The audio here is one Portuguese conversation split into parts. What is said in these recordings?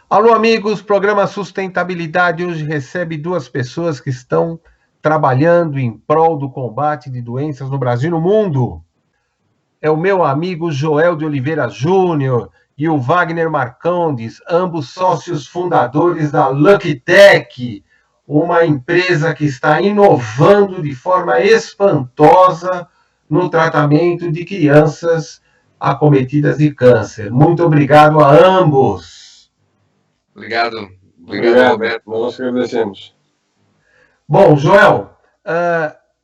Alô, amigos, programa Sustentabilidade hoje recebe duas pessoas que estão trabalhando em prol do combate de doenças no Brasil e no mundo. É o meu amigo Joel de Oliveira Júnior e o Wagner Marcondes, ambos sócios fundadores da Lucky Tech, uma empresa que está inovando de forma espantosa no tratamento de crianças acometidas de câncer. Muito obrigado a ambos. Obrigado, Roberto. Nós agradecemos. Bom, Joel,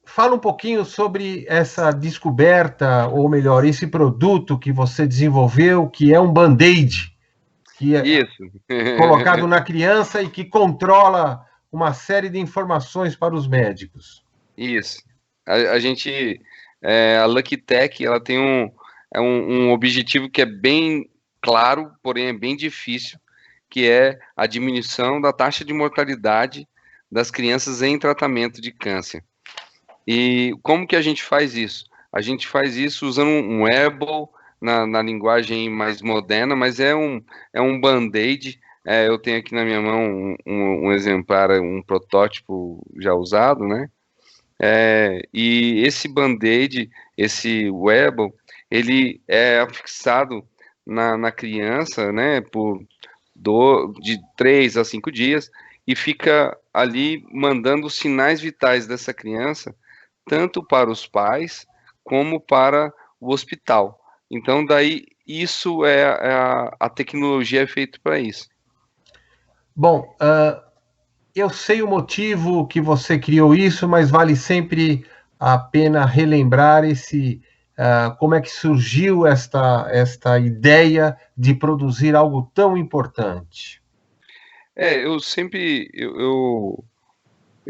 fala um pouquinho sobre essa descoberta, ou melhor, esse produto que você desenvolveu, que é um Band-Aid, que é colocado na criança e que controla uma série de informações para os médicos. Isso. A Lucky Tech, ela tem um objetivo que é bem claro, porém é bem difícil, que é a diminuição da taxa de mortalidade das crianças em tratamento de câncer. E como que a gente faz isso? A gente faz isso usando um wearable, na linguagem mais moderna, mas é um Band-Aid. Eu tenho aqui na minha mão um exemplar, um protótipo já usado, né? E esse Band-Aid, esse wearable, ele é afixado na criança, né, de 3 a 5 dias, e fica ali mandando os sinais vitais dessa criança, tanto para os pais, como para o hospital. Então, daí, isso a tecnologia é feita para isso. Bom, eu sei o motivo que você criou isso, mas vale sempre a pena relembrar como é que surgiu esta ideia de produzir algo tão importante.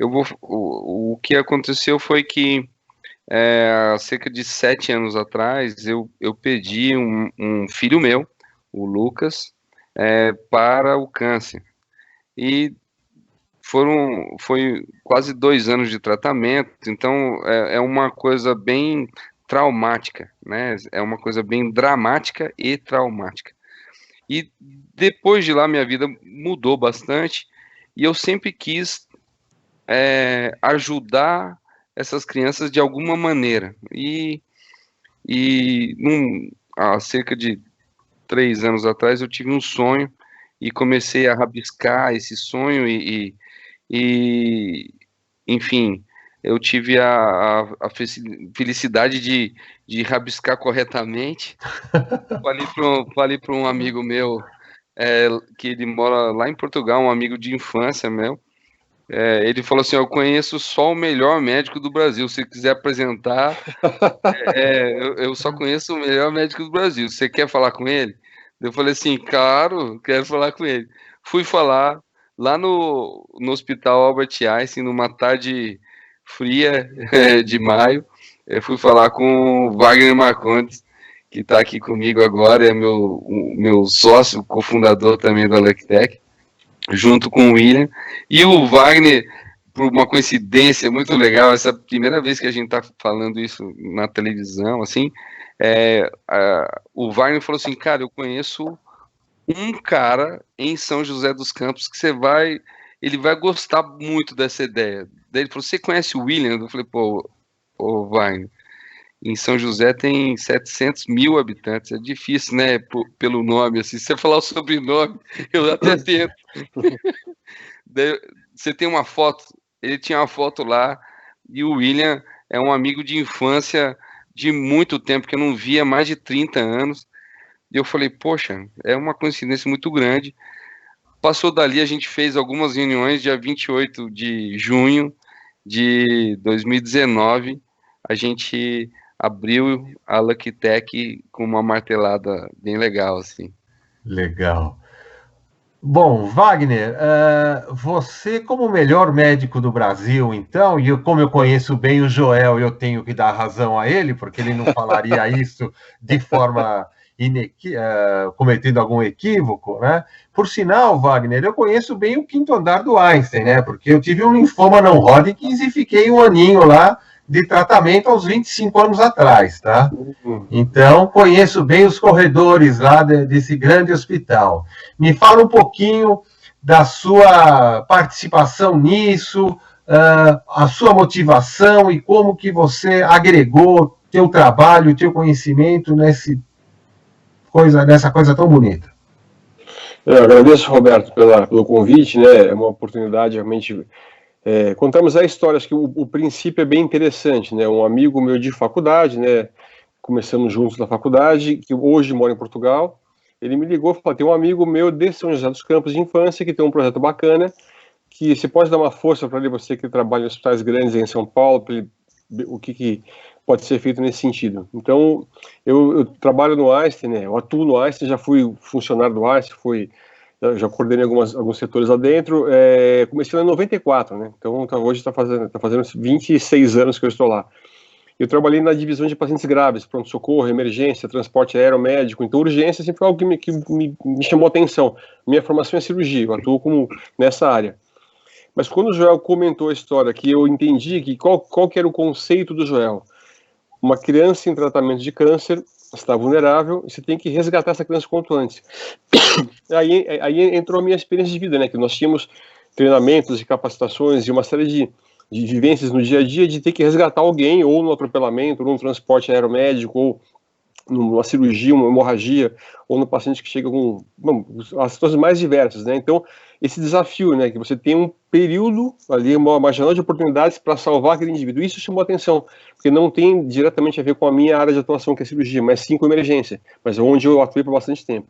O que aconteceu foi que há cerca de 7 anos atrás eu pedi um filho meu, o Lucas, para o câncer. E foi quase 2 anos de tratamento, então é uma coisa bem traumática, né? É uma coisa bem dramática e traumática. E depois de lá minha vida mudou bastante e eu sempre quis ajudar essas crianças de alguma maneira. Há cerca de 3 anos atrás eu tive um sonho e comecei a rabiscar esse sonho enfim, eu tive a felicidade de rabiscar corretamente. Falei para um amigo meu, que ele mora lá em Portugal, um amigo de infância meu. Ele falou assim: eu conheço só o melhor médico do Brasil. Se quiser apresentar, eu só conheço o melhor médico do Brasil. Você quer falar com ele? Eu falei assim: claro, quero falar com ele. Fui falar lá no Hospital Albert Einstein, numa tarde fria de maio. Eu fui falar com o Wagner Marcondes, que está aqui comigo agora, é meu sócio, cofundador também da Lucky Tech, junto com o William. E o Wagner, por uma coincidência muito legal, essa primeira vez que a gente está falando isso na televisão, assim, o Wagner falou assim: cara, eu conheço um cara em São José dos Campos que ele vai gostar muito dessa ideia. Daí ele falou: você conhece o William? Eu falei: pô, Wagner, em São José tem 700 mil habitantes, é difícil, né, pelo nome, assim, se você falar o sobrenome, eu até tento. Você tem uma foto, ele tinha uma foto lá, e o William é um amigo de infância de muito tempo, que eu não via há mais de 30 anos, e eu falei: poxa, é uma coincidência muito grande. Passou dali, a gente fez algumas reuniões, dia 28 de junho de 2019, a gente abriu a Lucky Tech com uma martelada bem legal, assim. Legal. Bom, Wagner, você como o melhor médico do Brasil, então, e como eu conheço bem o Joel, eu tenho que dar razão a ele, porque ele não falaria isso de forma cometendo algum equívoco, né? Por sinal, Wagner, eu conheço bem o quinto andar do Einstein, né? Porque eu tive um linfoma não Hodgkin e fiquei um aninho lá de tratamento aos 25 anos atrás, tá? Então, conheço bem os corredores lá desse grande hospital. Me fala um pouquinho da sua participação nisso, a sua motivação e como que você agregou teu trabalho, teu conhecimento nessa coisa tão bonita. Eu agradeço, Roberto, pelo convite, né? É uma oportunidade realmente. Contamos a história, acho que o princípio é bem interessante, né? Um amigo meu de faculdade, né? Começamos juntos na faculdade, que hoje mora em Portugal. Ele me ligou e falou: tem um amigo meu de São José dos Campos de infância que tem um projeto bacana, que você pode dar uma força para ele, você que trabalha em hospitais grandes em São Paulo, para ele ver o que pode ser feito nesse sentido. Então, eu trabalho no Einstein, né? Eu atuo no Einstein, já fui funcionário do Einstein, já coordenei alguns setores lá dentro. Comecei em 94, né? Então hoje está fazendo 26 anos que eu estou lá. Eu trabalhei na divisão de pacientes graves, pronto-socorro, emergência, transporte aéreo médico. Então, urgência sempre foi algo que me chamou a atenção. Minha formação é cirurgia, eu atuo nessa área. Mas quando o Joel comentou a história, que eu entendi que qual que era o conceito do Joel. Uma criança em tratamento de câncer está vulnerável e você tem que resgatar essa criança quanto antes. Aí entrou a minha experiência de vida, né? Que nós tínhamos treinamentos e capacitações e uma série de vivências no dia a dia de ter que resgatar alguém, ou no atropelamento, ou no transporte aeromédico, ou numa cirurgia, uma hemorragia, ou no paciente que chega com as situações mais diversas, né? Então, esse desafio, né, que você tem um período ali, uma janela de oportunidades para salvar aquele indivíduo, isso chamou atenção, porque não tem diretamente a ver com a minha área de atuação, que é cirurgia, mas sim com emergência, mas é onde eu atuei por bastante tempo.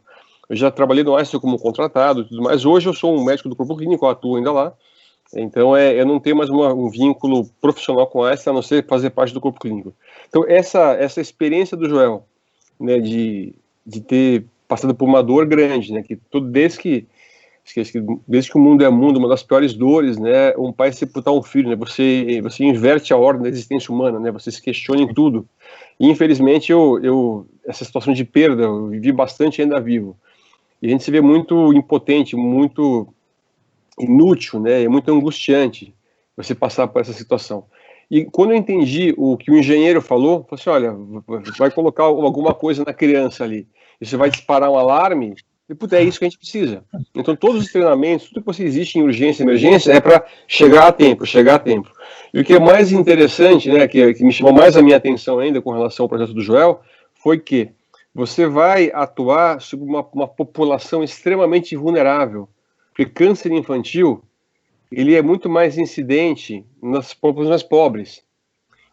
Eu já trabalhei no Einstein como contratado e tudo mais, hoje eu sou um médico do corpo clínico, eu atuo ainda lá, então eu não tenho mais um vínculo profissional com essa, a não ser fazer parte do corpo clínico. Então essa experiência do Joel, né, de ter passado por uma dor grande, né, que desde que o mundo é mundo, uma das piores dores, né, um pai sepultar um filho, né, você inverte a ordem da existência humana, né, você se questiona em tudo. E infelizmente essa situação de perda eu vivi bastante ainda vivo. E a gente se vê muito impotente, muito inútil, né, é muito angustiante você passar por essa situação. E quando eu entendi o que o engenheiro falou, eu falei assim, olha, vai colocar alguma coisa na criança ali, e você vai disparar um alarme, e puta, é isso que a gente precisa. Então todos os treinamentos, tudo que você existe em urgência e emergência é para chegar a tempo. E o que é mais interessante, né, que me chamou mais a minha atenção ainda com relação ao projeto do Joel, foi que você vai atuar sobre uma população extremamente vulnerável, porque câncer infantil, ele é muito mais incidente nas populações mais pobres.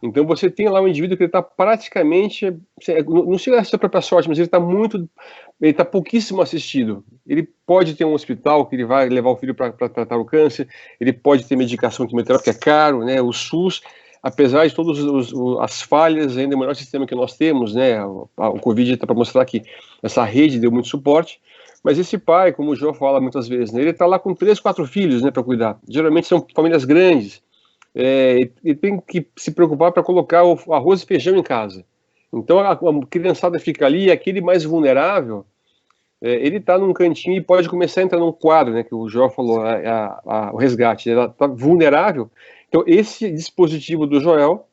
Então você tem lá um indivíduo que está praticamente, não sei a sua própria sorte, mas ele está pouquíssimo assistido. Ele pode ter um hospital que ele vai levar o filho para tratar o câncer, ele pode ter medicação quimioterápica, que é caro, né? O SUS, apesar de todas as falhas, ainda é o melhor sistema que nós temos, né? O Covid está para mostrar que essa rede deu muito suporte. Mas esse pai, como o João fala muitas vezes, né, ele está lá com 3, 4 filhos, né, para cuidar. Geralmente são famílias grandes. E tem que se preocupar para colocar o arroz e feijão em casa. Então a criançada fica ali, e aquele mais vulnerável, ele está num cantinho e pode começar a entrar num quadro, né, que o João falou, o resgate. Ela está vulnerável. Então esse dispositivo do Joel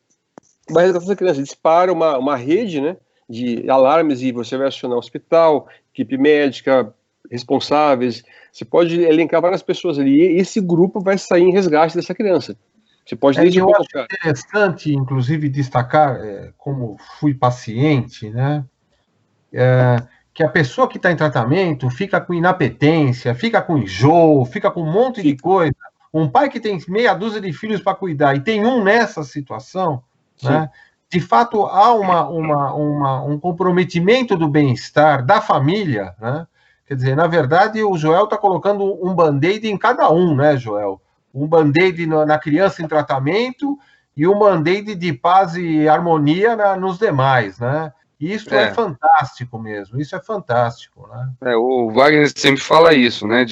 vai resgatar essa criança. Dispara uma rede, né, de alarmes e você vai acionar o hospital, equipe médica, responsáveis, você pode elencar várias pessoas ali, e esse grupo vai sair em resgate dessa criança. Você pode eu acho interessante, inclusive, destacar, como fui paciente, né, que a pessoa que está em tratamento fica com inapetência, fica com enjoo, fica com um monte de coisa. Um pai que tem meia dúzia de filhos para cuidar e tem um nessa situação, né, de fato, há um comprometimento do bem-estar da família, né? Quer dizer, na verdade, o Joel está colocando um band-aid em cada um, né, Joel? Um band-aid na criança em tratamento e um band-aid de paz e harmonia nos demais, né? E isso é fantástico mesmo, isso é fantástico, né? O Wagner sempre fala isso, né?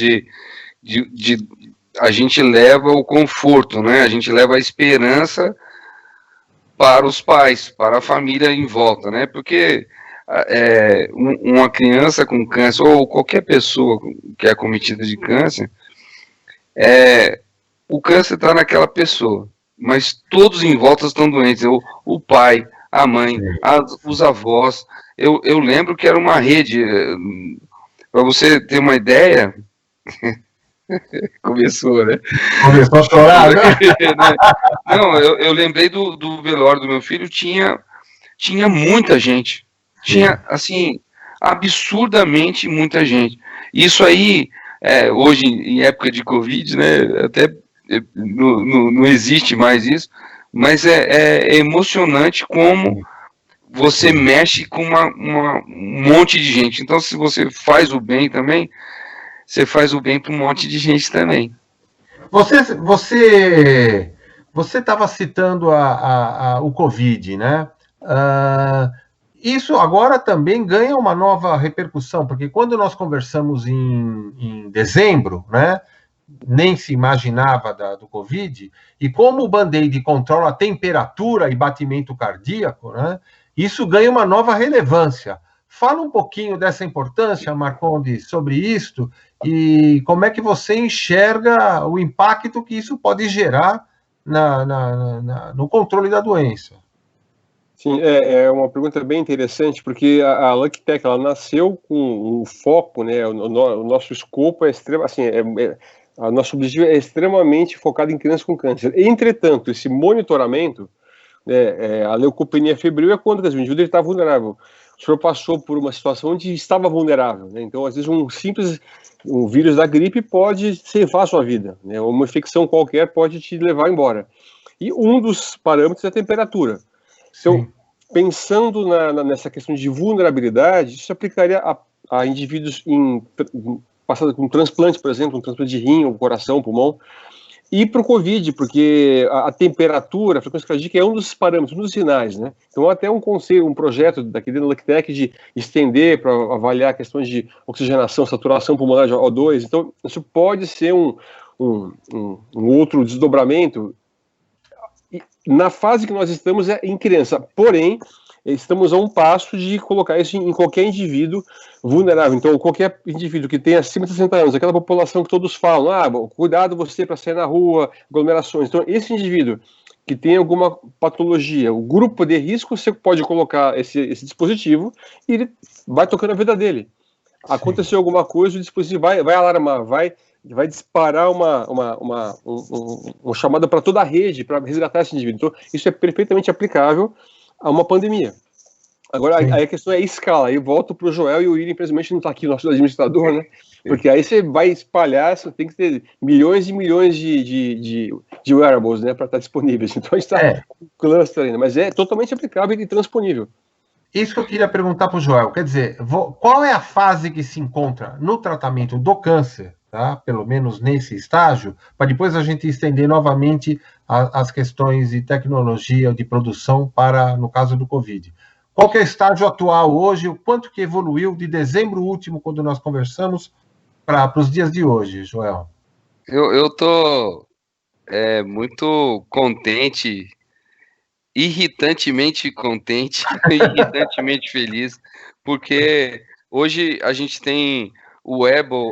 A gente leva o conforto, né? A gente leva a esperança para os pais, para a família em volta, né? Porque uma criança com câncer, ou qualquer pessoa que é acometida de câncer, o câncer está naquela pessoa, mas todos em volta estão doentes. O pai, a mãe, os avós. Eu lembro que era uma rede. Para você ter uma ideia, começou, né? Começou a chorar, né? Não, eu lembrei do velório do meu filho, tinha muita gente. Tinha, assim, absurdamente muita gente. Isso aí, hoje, em época de Covid, né, até não existe mais isso, mas é emocionante como você mexe com um monte de gente. Então, se você faz o bem também, você faz o bem para um monte de gente também. Você estava citando o Covid, né? Isso agora também ganha uma nova repercussão, porque quando nós conversamos em dezembro, né? Nem se imaginava do Covid, e como o Band-Aid controla a temperatura e batimento cardíaco, né? Isso ganha uma nova relevância. Fala um pouquinho dessa importância, Marcondes, sobre isto, e como é que você enxerga o impacto que isso pode gerar no controle da doença. Sim, é uma pergunta bem interessante, porque a Lucky Tech, ela nasceu com um foco, né, o nosso escopo é extremo, assim, o nosso objetivo é extremamente focado em crianças com câncer. Entretanto, esse monitoramento, a leucopenia febril é quando o indivíduo está vulnerável. O senhor passou por uma situação onde estava vulnerável, né? Então, às vezes, um vírus da gripe pode ceifar a sua vida, né? Uma infecção qualquer pode te levar embora. E um dos parâmetros é a temperatura. Então, sim, pensando nessa questão de vulnerabilidade, isso se aplicaria a indivíduos passados com transplante, por exemplo, um transplante de rim, coração, pulmão, e para o Covid, porque a temperatura, a frequência cardíaca é um dos parâmetros, um dos sinais, né? Então, até um projeto daqui dentro da LuckTech de estender para avaliar questões de oxigenação, saturação pulmonar de O2. Então, isso pode ser um outro desdobramento. Na fase que nós estamos é em criança, porém, estamos a um passo de colocar isso em qualquer indivíduo vulnerável. Então, qualquer indivíduo que tenha acima de 60 anos, aquela população que todos falam, cuidado você para sair na rua, aglomerações. Então, esse indivíduo que tem alguma patologia, o grupo de risco, você pode colocar esse dispositivo e ele vai tocando a vida dele. Sim. Aconteceu alguma coisa, o dispositivo vai alarmar, vai disparar uma chamada para toda a rede, para resgatar esse indivíduo. Então, isso é perfeitamente aplicável a uma pandemia. Agora, aí a questão é a escala. Aí eu volto para o Joel e o William, infelizmente, não está aqui, nosso administrador, né? Porque aí você vai espalhar, você tem que ter milhões e milhões de wearables, né, para estar disponíveis. Então, a gente está com cluster ainda, mas é totalmente aplicável e transponível. Isso que eu queria perguntar para o Joel. Quer dizer, qual é a fase que se encontra no tratamento do câncer, tá? Pelo menos nesse estágio, para depois a gente estender novamente as questões de tecnologia ou de produção para, no caso do Covid. Qual que é o estágio atual hoje, o quanto que evoluiu de dezembro último, quando nós conversamos, para os dias de hoje, Joel? Eu estou muito contente, irritantemente contente, irritantemente feliz, porque hoje a gente tem o Wearable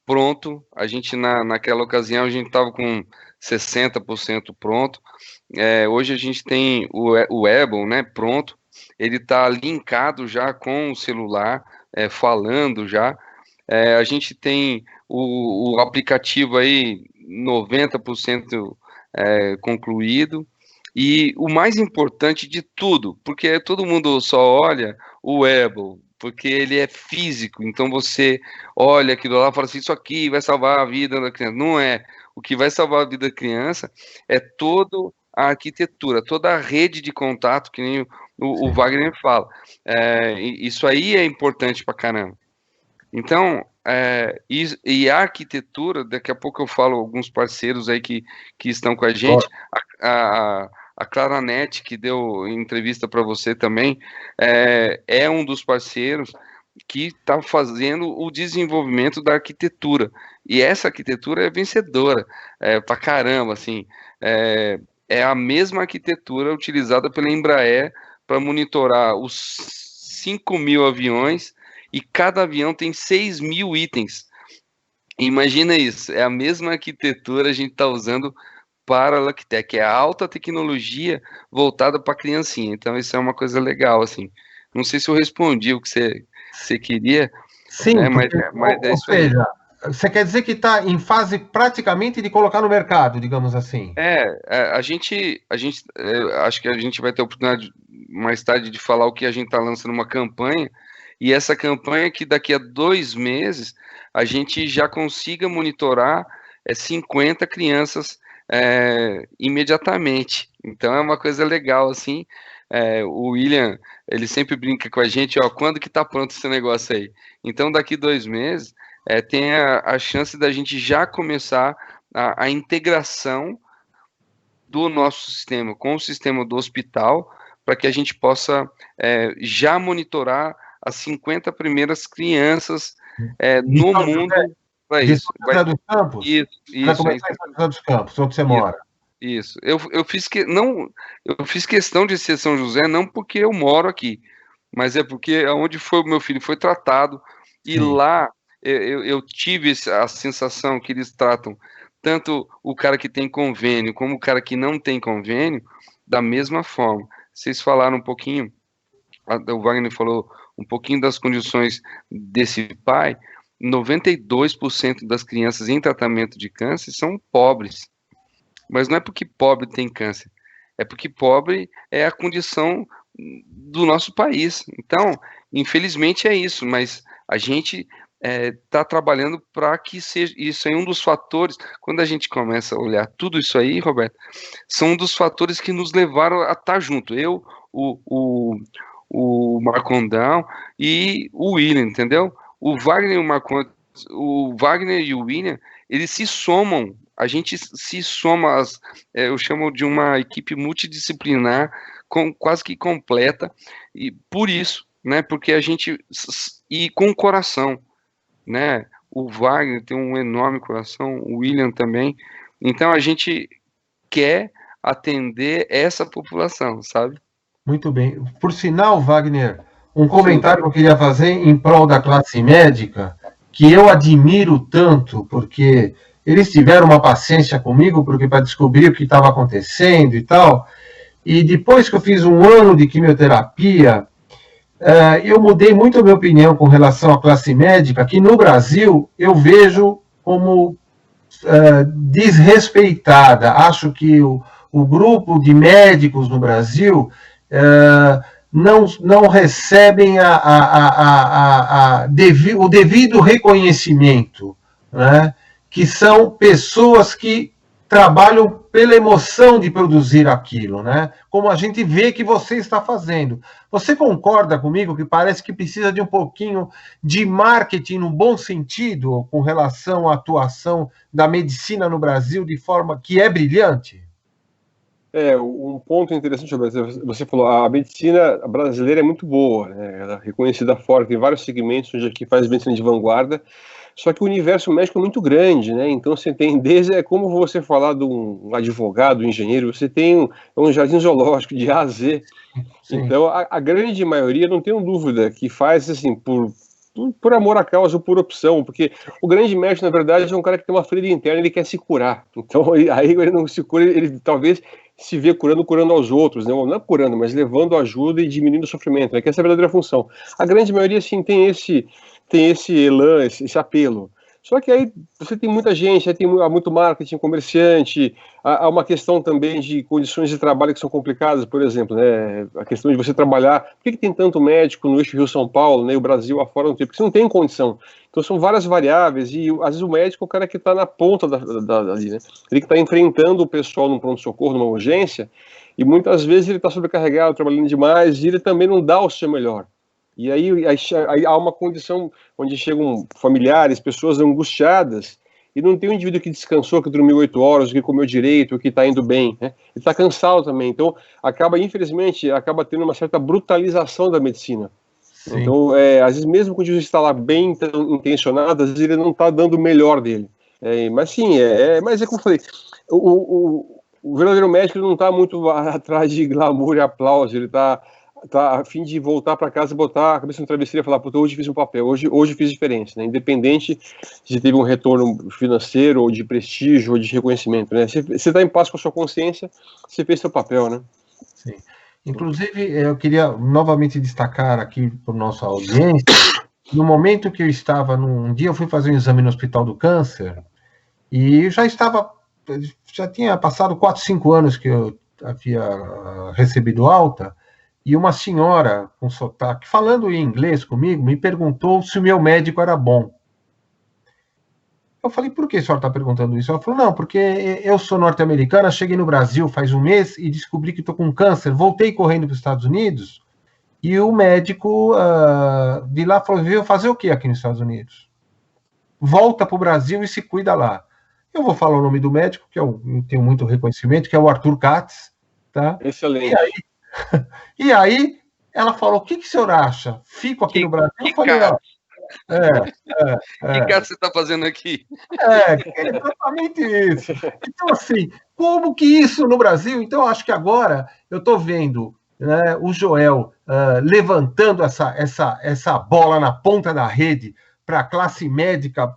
pronto, a gente naquela ocasião a gente estava com 60% pronto, hoje a gente tem o Wearable, né, pronto, ele está linkado já com o celular, falando já, a gente tem o aplicativo aí 90% concluído, e o mais importante de tudo, porque todo mundo só olha o wearable, porque ele é físico, então você olha aquilo lá e fala assim, isso aqui vai salvar a vida da criança. Não é. O que vai salvar a vida da criança é toda a arquitetura, toda a rede de contato, que nem o Wagner fala. Isso aí é importante pra caramba. Então, e a arquitetura, daqui a pouco eu falo alguns parceiros aí que estão com a gente, a Claranet, que deu entrevista para você também, é um dos parceiros que está fazendo o desenvolvimento da arquitetura. E essa arquitetura é vencedora, pra caramba, assim. É a mesma arquitetura utilizada pela Embraer para monitorar os 5.000 aviões, e cada avião tem 6.000 itens. Imagina isso, é a mesma arquitetura a gente está usando para a Lactec, que é a alta tecnologia voltada para a criancinha. Então, isso é uma coisa legal, assim. Não sei se eu respondi o que você queria, Sim, né? porque, Mas é ou isso aí. seja, você quer dizer que está em fase praticamente de colocar no mercado, digamos assim. A gente acho que a gente vai ter a oportunidade mais tarde de falar o que a gente está lançando uma campanha, e essa campanha que daqui a 2 meses a gente já consiga monitorar 50 crianças imediatamente. Então é uma coisa legal, assim. O William, ele sempre brinca com a gente, ó, quando que tá pronto esse negócio aí? Então daqui 2 meses tem a chance da gente já começar a integração do nosso sistema com o sistema do hospital, para que a gente possa já monitorar as 50 primeiras crianças De no São José, mundo para de isso. São José dos Campos? Vai Isso, começar em São José dos Campos, onde você isso, mora. isso. Eu fiz questão de ser São José, não porque eu moro aqui, mas é porque onde foi o meu filho foi tratado, e Sim. lá eu tive a sensação que eles tratam tanto o cara que tem convênio como o cara que não tem convênio da mesma forma. Vocês falaram um pouquinho, o Wagner falou um pouquinho das condições desse pai. 92% das crianças em tratamento de câncer são pobres, mas não é porque pobre tem câncer, é porque pobre é a condição do nosso país. Então, infelizmente é isso, mas a gente está trabalhando para que seja isso aí um dos fatores. Quando a gente começa a olhar tudo isso aí, Roberto, são um dos fatores que nos levaram a estar junto. Eu, o Marcondão e o William, entendeu? O Wagner e o William, eles se somam. A gente se soma, eu chamo de uma equipe multidisciplinar, quase que completa, e por isso, né? Porque a gente e com coração, né? O Wagner tem um enorme coração, o William também. Então a gente quer atender essa população, sabe? Muito bem. Por sinal, Wagner, um comentário que eu queria fazer em prol da classe médica, que eu admiro tanto, porque eles tiveram uma paciência comigo, porque para descobrir o que estava acontecendo e tal. E depois que eu fiz 1 ano de quimioterapia, eu mudei muito a minha opinião com relação à classe médica, que no Brasil eu vejo como desrespeitada. Acho que o grupo de médicos no Brasil não recebem o devido reconhecimento, né? Que são pessoas que trabalham pela emoção de produzir aquilo, né? Como a gente vê que você está fazendo. Você concorda comigo que parece que precisa de um pouquinho de marketing no bom sentido com relação à atuação da medicina no Brasil de forma que é brilhante? Um ponto interessante, você falou, a medicina brasileira é muito boa, né? Ela é reconhecida fora, tem vários segmentos onde aqui faz medicina de vanguarda, só que o universo médico é muito grande, né? Então você tem, desde, como você falar de um advogado, um engenheiro, você tem um jardim zoológico de A a Z. Sim. Então a grande maioria, não tenho dúvida, que faz assim, por amor à causa ou por opção, porque o grande médico, na verdade, é um cara que tem uma ferida interna, ele quer se curar. Então aí ele não se cura, ele talvez se vê curando aos outros, né? Não curando, mas levando ajuda e diminuindo o sofrimento, né? Que essa é a verdadeira função. A grande maioria, sim, tem esse elan, esse apelo. Só que aí você tem muita gente, há muito marketing, comerciante, há uma questão também de condições de trabalho que são complicadas, por exemplo, né? A questão de você trabalhar. Por que tem tanto médico no eixo Rio-São Paulo, né? O Brasil afora não tem? Porque você não tem condição. Então são várias variáveis e às vezes o médico é o cara que está na ponta ali, né? Ele que está enfrentando o pessoal num pronto-socorro, numa urgência, e muitas vezes ele está sobrecarregado, trabalhando demais, e ele também não dá o seu melhor. E aí há uma condição onde chegam familiares, pessoas angustiadas, e não tem um indivíduo que descansou, que dormiu 8 horas, que comeu direito, que está indo bem, né? Ele está cansado também. Então, infelizmente, acaba tendo uma certa brutalização da medicina. Sim. Então, às vezes, mesmo quando o indivíduo está lá bem intencionado, às vezes ele não está dando o melhor dele. Mas sim, mas é como eu falei, o verdadeiro médico não está muito atrás de glamour e aplauso, ele está tá a fim de voltar para casa e botar a cabeça no travesseiro e falar, puta, hoje fiz um papel, hoje fiz diferença, né? Independente se teve um retorno financeiro, ou de prestígio, ou de reconhecimento, né? Você está em paz com a sua consciência, você fez seu papel, né? Sim. Inclusive, eu queria novamente destacar aqui para a nossa audiência, no momento que eu estava, um dia eu fui fazer um exame no Hospital do Câncer, e já tinha passado 4, 5 anos que eu havia recebido alta, e uma senhora com sotaque, falando em inglês comigo, me perguntou se o meu médico era bom. Eu falei, por que a senhora está perguntando isso? Ela falou, não, porque eu sou norte-americana, cheguei no Brasil faz um mês e descobri que estou com câncer, voltei correndo para os Estados Unidos, e o médico de lá falou, veio fazer o que aqui nos Estados Unidos? Volta para o Brasil e se cuida lá. Eu vou falar o nome do médico, que eu tenho muito reconhecimento, que é o Arthur Katz. Tá? Excelente. E aí ela falou, o que o senhor acha? Fico aqui no Brasil? Eu falei, que cara você está fazendo aqui? É exatamente isso. Então, assim, como que isso no Brasil? Então, eu acho que agora eu estou vendo, né, o Joel levantando essa bola na ponta da rede para a classe médica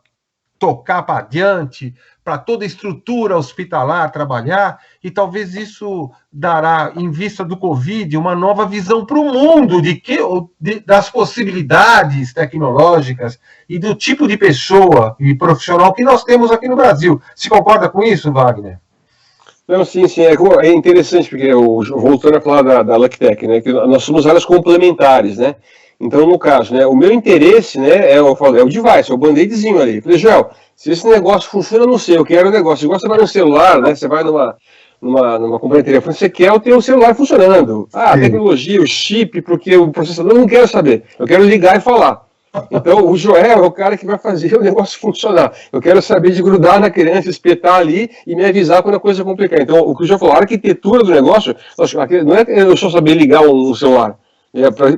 tocar para adiante, para toda a estrutura hospitalar trabalhar, e talvez isso dará, em vista do Covid, uma nova visão para o mundo das possibilidades tecnológicas e do tipo de pessoa e profissional que nós temos aqui no Brasil. Você concorda com isso, Wagner? Não, sim, é interessante, porque voltando a falar da LuckTech, né, que nós somos áreas complementares, né? Então, no caso, né, o meu interesse, né, é o device, é o band-aidzinho ali. Eu falei, Joel, se esse negócio funciona, não sei, eu quero o negócio. Igual você vai no celular, né, você vai numa companhia de telefone, você quer o teu celular funcionando. A tecnologia, o chip, porque o processador, eu não quero saber. Eu quero ligar e falar. Então, o Joel é o cara que vai fazer o negócio funcionar. Eu quero saber de grudar na criança, espetar ali e me avisar quando a coisa complicar. Então, o que o Joel falou, a arquitetura do negócio, não é eu só saber ligar um celular.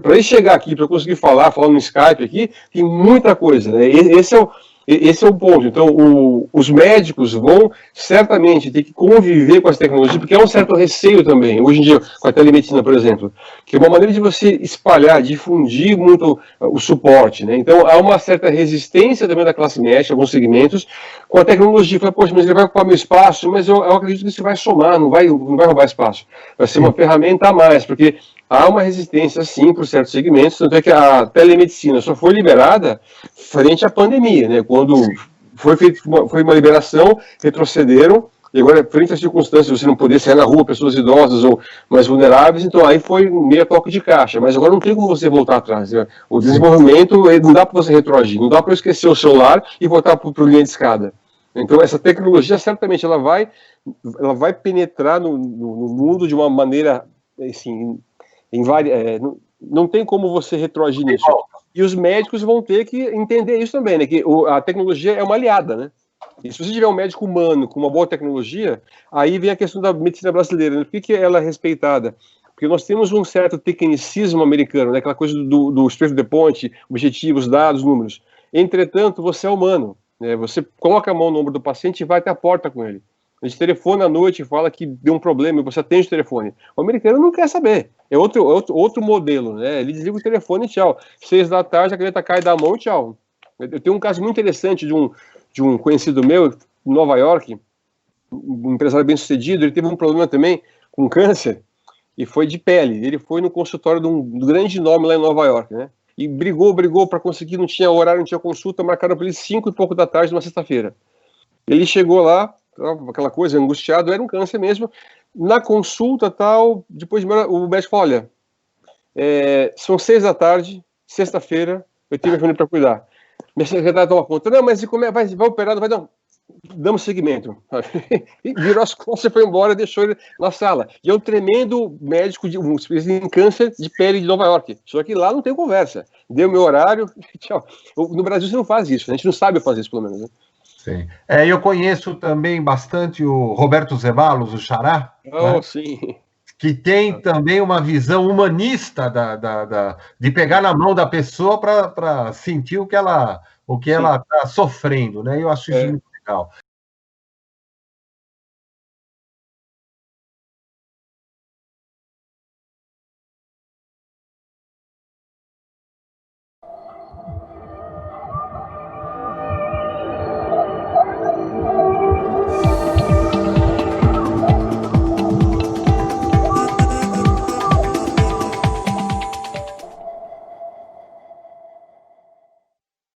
Para ele chegar aqui, para conseguir falar no Skype aqui, tem muita coisa, né? Esse é o ponto. Então, os médicos vão certamente ter que conviver com as tecnologias, porque há um certo receio também, hoje em dia, com a telemedicina, por exemplo, que é uma maneira de você espalhar, difundir muito o suporte, né? Então, há uma certa resistência também da classe médica, alguns segmentos, com a tecnologia. Fala, poxa, mas ele vai ocupar meu espaço, mas eu acredito que isso vai somar, não vai roubar espaço. Vai ser uma ferramenta a mais, porque há uma resistência, sim, por certos segmentos, tanto é que a telemedicina só foi liberada frente à pandemia, né? Quando foi uma liberação, retrocederam, e agora, frente às circunstâncias, você não poder sair na rua, pessoas idosas ou mais vulneráveis, então aí foi meio toque de caixa, mas agora não tem como você voltar atrás, né? O desenvolvimento, não dá para você retroagir, não dá para eu esquecer o celular e voltar para o linha de escada. Então, essa tecnologia, certamente, ela vai penetrar no mundo de uma maneira, assim, não tem como você retroagir nisso. E os médicos vão ter que entender isso também, né? Que a tecnologia é uma aliada, né? E se você tiver um médico humano com uma boa tecnologia, aí vem a questão da medicina brasileira, né? Por que ela é respeitada? Porque nós temos um certo tecnicismo americano, né? Aquela coisa do straight to the point, objetivos, dados, números. Entretanto, você é humano, né? Você coloca a mão no ombro do paciente e vai até a porta com ele. A gente telefona à noite e fala que deu um problema e você atende o telefone. O americano não quer saber. É outro modelo, né? Ele desliga o telefone e tchau. 6 da tarde, a caneta cai da mão e tchau. Eu tenho um caso muito interessante de um conhecido meu, em Nova York, um empresário bem sucedido, ele teve um problema também com câncer e foi de pele. Ele foi no consultório de um grande nome lá em Nova York, né? E brigou para conseguir, não tinha horário, não tinha consulta, marcaram para ele 5 e pouco da tarde, numa sexta-feira. Ele chegou lá, aquela coisa, angustiado, era um câncer mesmo. Na consulta, tal, depois o médico falou, olha, são 6 da tarde, sexta-feira, eu tenho minha família para cuidar. Minha secretária toma conta. Não, mas como vai operar, não vai dar. Damos seguimento. E virou as costas e foi embora, deixou ele na sala. E é um tremendo médico um especialista em câncer de pele de Nova York. Só que lá não tem conversa. Deu meu horário, tchau. No Brasil você não faz isso, a gente não sabe fazer isso, pelo menos, né? Sim. Eu conheço também bastante o Roberto Zeballos, o Xará. Né? Sim. Que tem também uma visão humanista de pegar na mão da pessoa para sentir o que ela está sofrendo, né? Eu acho isso muito legal.